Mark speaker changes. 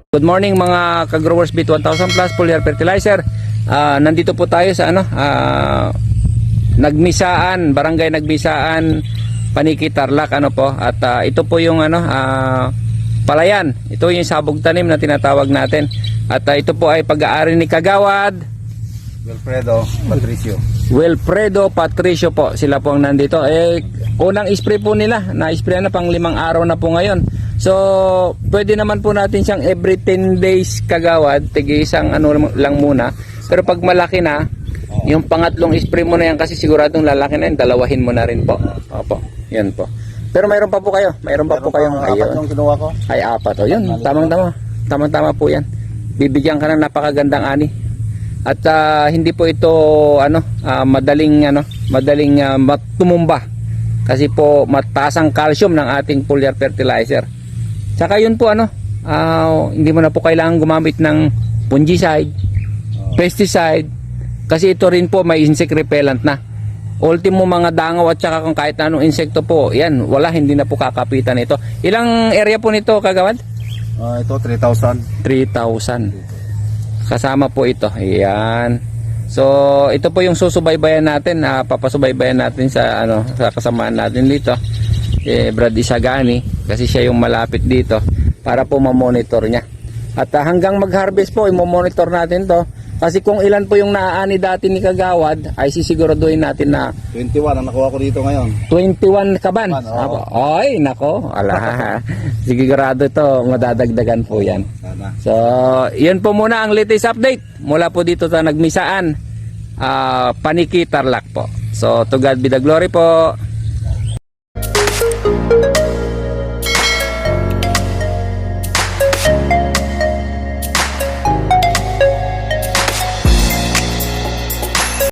Speaker 1: Good morning mga ka-growers B1000 Plus foliar fertilizer. Nandito po tayo sa Nagmisaan, Barangay Nagmisaan, Paniki, Tarlac at ito po yung palayan. Ito yung sabog tanim na tinatawag natin. At ito po ay pag-aari ni Kagawad Wilfredo Patricio po. Sila po ang nandito. Unang spray po nila. Na-spray na pang 5 araw na po ngayon. So, pwede naman po natin siyang every 10 days Kagawad, tigi isang lang muna. Pero pag malaki na, yung pangatlong spray mo na yan kasi siguradong lalaki na yan, dalawahin mo na rin po. Opo, yan po. Pero mayroon pa po kayo, mayroon pa po kayong
Speaker 2: apat yung kinuha ko.
Speaker 1: Ay, 4. O, yun, tamang-tama po yan. Bibigyan ka ng napakagandang ani. At hindi po ito madaling tumumba. Kasi po mataas ang calcium ng ating foliar fertilizer. Saka yun po hindi mo na po kailangan gumamit ng fungicide, pesticide, kasi ito rin po may insect repellent na. Ultimo mga dangaw at saka kung kahit anong insekto po, yan, hindi na po kakapitan ito. Ilang area po nito Kagawad?
Speaker 2: Ito 3,000.
Speaker 1: 3,000. Kasama po ito. Ayan. So, ito po yung susubaybayan natin, papasubaybayan natin sa kasamaan natin dito. Brad Isagani, kasi siya yung malapit dito para po ma-monitor niya. At hanggang mag-harvest po, i-monitor natin to. Kasi kung ilan po yung naaani dati ni Kagawad, ay sisiguraduhin natin na
Speaker 2: 21 ang nakuha ko dito ngayon.
Speaker 1: 21 kaban. Ay, nako. Sigurado to, madadagdagan po yan.
Speaker 2: Sana.
Speaker 1: So, yun po muna ang latest update mula po dito sa Nagmisaan, Paniki, Tarlac po. So, to God be the glory po.